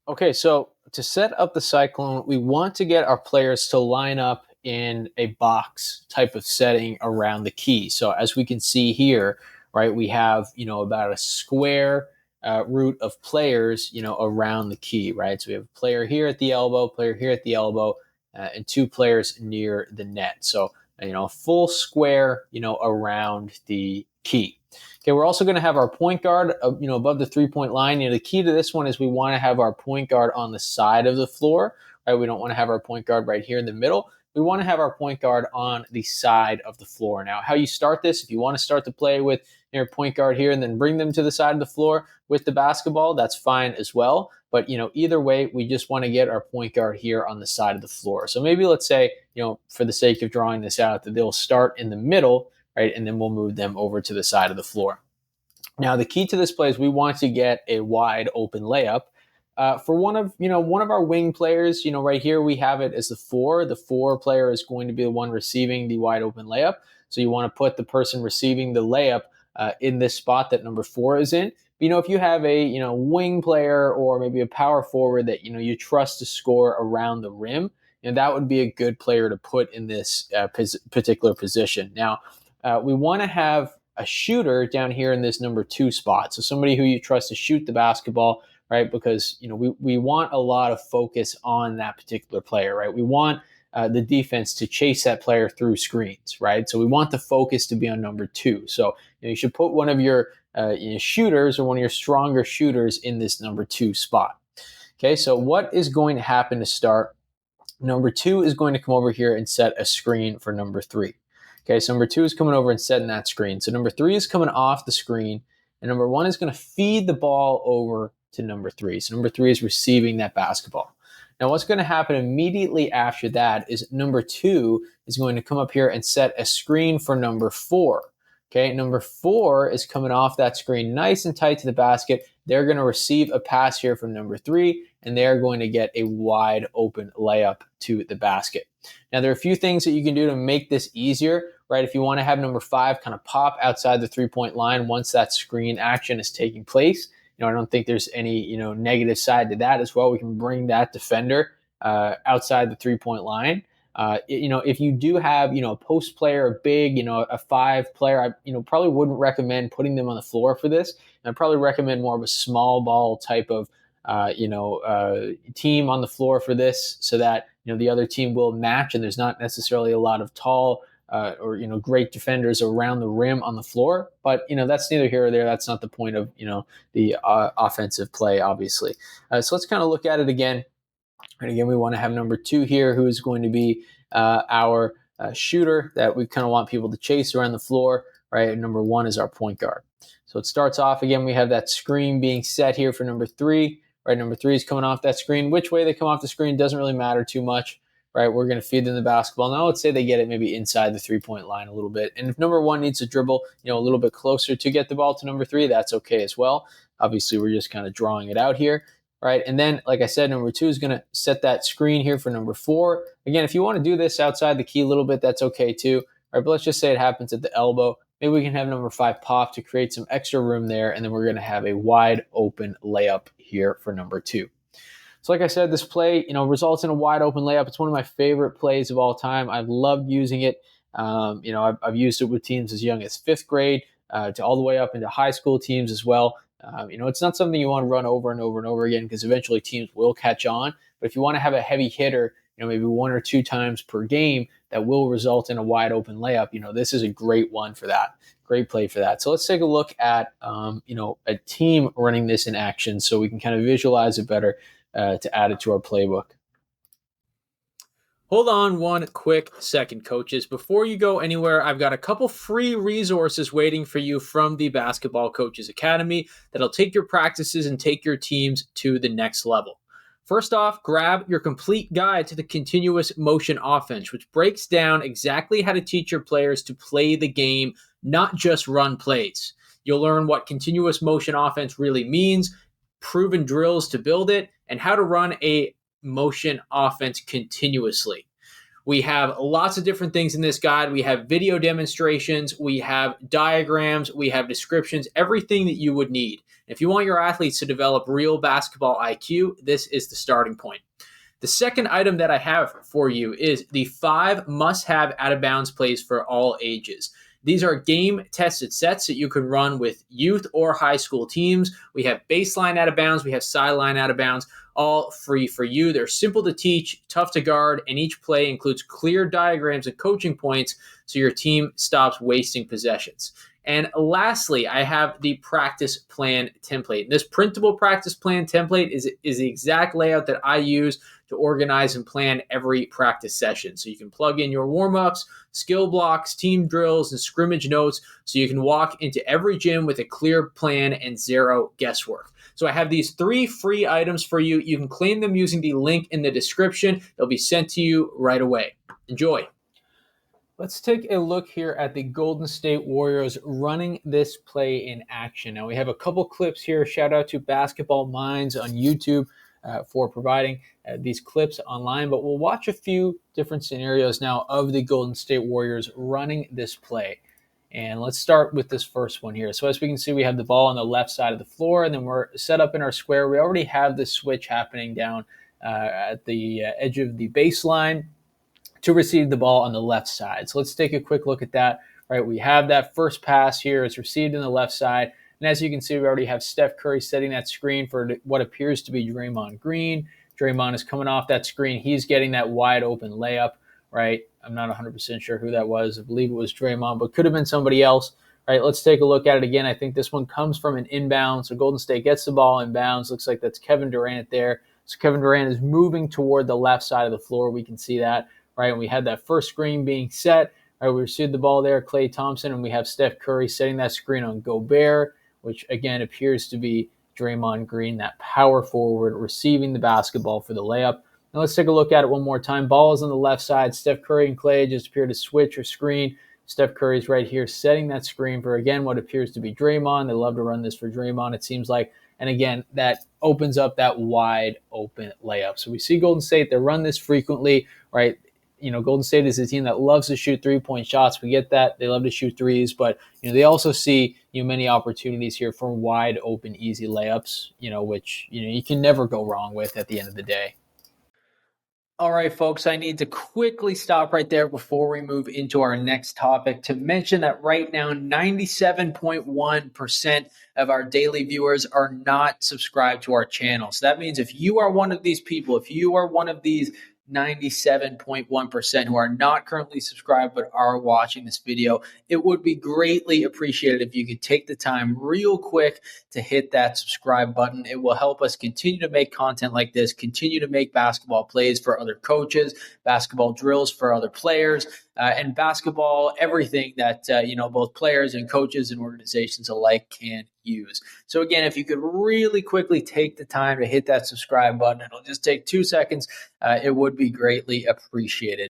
Okay, so to set up the Cyclone, we want to get our players to line up in a box type of setting around the key. So as we can see here, right, we have, about a square root of players, around the key, right? So we have a player here at the elbow, player here at the elbow, and two players near the net. So, a full square, around the key. Okay, we're also going to have our point guard, above the 3-point line. The key to this one is we want to have our point guard on the side of the floor, right? We don't want to have our point guard right here in the middle. We want to have our point guard on the side of the floor. Now, how you start this, if you want to start the play with your point guard here and then bring them to the side of the floor with the basketball, that's fine as well. But, either way, we just want to get our point guard here on the side of the floor. So maybe let's say, for the sake of drawing this out, that they'll start in the middle, right? And then we'll move them over to the side of the floor. Now, the key to this play is we want to get a wide open layup. For one of our wing players, right here we have it as the 4. The 4 player is going to be the one receiving the wide open layup. So you want to put the person receiving the layup in this spot that number 4 is in. If you have a wing player or maybe a power forward that you trust to score around the rim, that would be a good player to put in this particular position. Now, we want to have a shooter down here in this number 2 spot. So somebody who you trust to shoot the basketball, right? Because, we want a lot of focus on that particular player, right? We want the defense to chase that player through screens, right? So we want the focus to be on number 2. So you should put one of your shooters or one of your stronger shooters in this number 2 spot. Okay, so what is going to happen to start? Number 2 is going to come over here and set a screen for number 3. Okay, so number 2 is coming over and setting that screen. So number 3 is coming off the screen, and number 1 is going to feed the ball over to number 3. So number 3 is receiving that basketball. Now, what's going to happen immediately after that is number 2 is going to come up here and set a screen for number 4. Okay, number 4 is coming off that screen nice and tight to the basket. They're going to receive a pass here from number 3, and they're going to get a wide open layup to the basket. Now, there are a few things that you can do to make this easier, right? If you want to have number 5 kind of pop outside the 3-point line once that screen action is taking place, I don't think there's any, negative side to that as well. We can bring that defender outside the 3-point line. If you do have, a post player, a big, a 5 player, I, probably wouldn't recommend putting them on the floor for this. I'd probably recommend more of a small ball type of, team on the floor for this so that, the other team will match and there's not necessarily a lot of tall or great defenders around the rim on the floor. But that's neither here or there. That's not the point of the offensive play, obviously. So let's kind of look at it again. And again, we want to have number 2 here, who is going to be our shooter that we kind of want people to chase around the floor, right? And number 1 is our point guard. So it starts off again. We have that screen being set here for number 3. Right, number 3 is coming off that screen. Which way they come off the screen doesn't really matter too much. Right, we're going to feed them the basketball. Now let's say they get it maybe inside the 3-point line a little bit. And if number 1 needs to dribble, a little bit closer to get the ball to number 3, that's okay as well. Obviously, we're just kind of drawing it out here. Right, and then, like I said, number 2 is going to set that screen here for number 4. Again, if you want to do this outside the key a little bit, that's okay too. All right, but let's just say it happens at the elbow. Maybe we can have number 5 pop to create some extra room there, and then we're going to have a wide open layup here for number 2. So like I said, this play, results in a wide open layup. It's one of my favorite plays of all time. I've loved using it. I've used it with teams as young as 5th grade to all the way up into high school teams as well. It's not something you want to run over and over and over again because eventually teams will catch on. But if you want to have a heavy hitter, maybe 1 or 2 times per game that will result in a wide open layup, this is a great one for that. Great play for that. So let's take a look at, a team running this in action so we can kind of visualize it better to add it to our playbook. Hold on one quick second, coaches. Before you go anywhere, I've got a couple free resources waiting for you from the Basketball Coaches Academy that'll take your practices and take your teams to the next level. First off, grab your complete guide to the continuous motion offense, which breaks down exactly how to teach your players to play the game, not just run plays. You'll learn what continuous motion offense really means, proven drills to build it, and how to run a motion offense continuously. We have lots of different things in this guide. We have video demonstrations, we have diagrams, we have descriptions, everything that you would need. If you want your athletes to develop real basketball IQ, this is the starting point. The second item that I have for you is the 5 must-have out-of-bounds plays for all ages. These are game-tested sets that you can run with youth or high school teams. We have baseline out-of-bounds, we have sideline out-of-bounds, all free for you. They're simple to teach, tough to guard, and each play includes clear diagrams and coaching points so your team stops wasting possessions. And lastly, I have the practice plan template. This printable practice plan template is the exact layout that I use to organize and plan every practice session. So you can plug in your warm-ups, skill blocks, team drills, and scrimmage notes so you can walk into every gym with a clear plan and zero guesswork. So I have these 3 free items for you. You can claim them using the link in the description. They'll be sent to you right away. Enjoy. Let's take a look here at the Golden State Warriors running this play in action. Now we have a couple clips here. Shout out to Basketball Minds on YouTube for providing these clips online, but we'll watch a few different scenarios now of the Golden State Warriors running this play. And let's start with this first one here. So as we can see, we have the ball on the left side of the floor, and then we're set up in our square. We already have this switch happening down at the edge of the baseline to receive the ball on the left side. So let's take a quick look at that. Right, we have that first pass here. It's received in the left side. And as you can see, we already have Steph Curry setting that screen for what appears to be Draymond Green. Draymond is coming off that screen. He's getting that wide open layup, right? I'm not 100% sure who that was. I believe it was Draymond, but could have been somebody else. Right, let's take a look at it again. I think this one comes from an inbound. So Golden State gets the ball inbounds. Looks like that's Kevin Durant there. So Kevin Durant is moving toward the left side of the floor. We can see that. Right, and we had that first screen being set. Right, we received the ball there, Klay Thompson, and we have Steph Curry setting that screen on Gobert, which again appears to be Draymond Green, that power forward, receiving the basketball for the layup. Now let's take a look at it one more time. Ball is on the left side. Steph Curry and Klay just appear to switch or screen. Steph Curry's right here setting that screen for, again, what appears to be Draymond. They love to run this for Draymond, it seems like. And again, that opens up that wide open layup. So we see Golden State, they run this frequently, right? You know, Golden State is a team that loves to shoot three-point shots. We get that. They love to shoot threes, but, you know, they also see, you know, many opportunities here for wide open, easy layups, you know, which, you know, you can never go wrong with at the end of the day. All right, folks, I need to quickly stop right there before we move into our next topic to mention that right now, 97.1% of our daily viewers are not subscribed to our channel. So that means if you are one of these people, if you are one of these 97.1% who are not currently subscribed but are watching this video, it would be greatly appreciated if you could take the time real quick to hit that subscribe button. It will help us continue to make content like this, continue to make basketball plays for other coaches, basketball drills for other players, and basketball, everything that, you know, both players and coaches and organizations alike can use. So again, if you could really quickly take the time to hit that subscribe button, it'll just take 2 seconds. It would be greatly appreciated.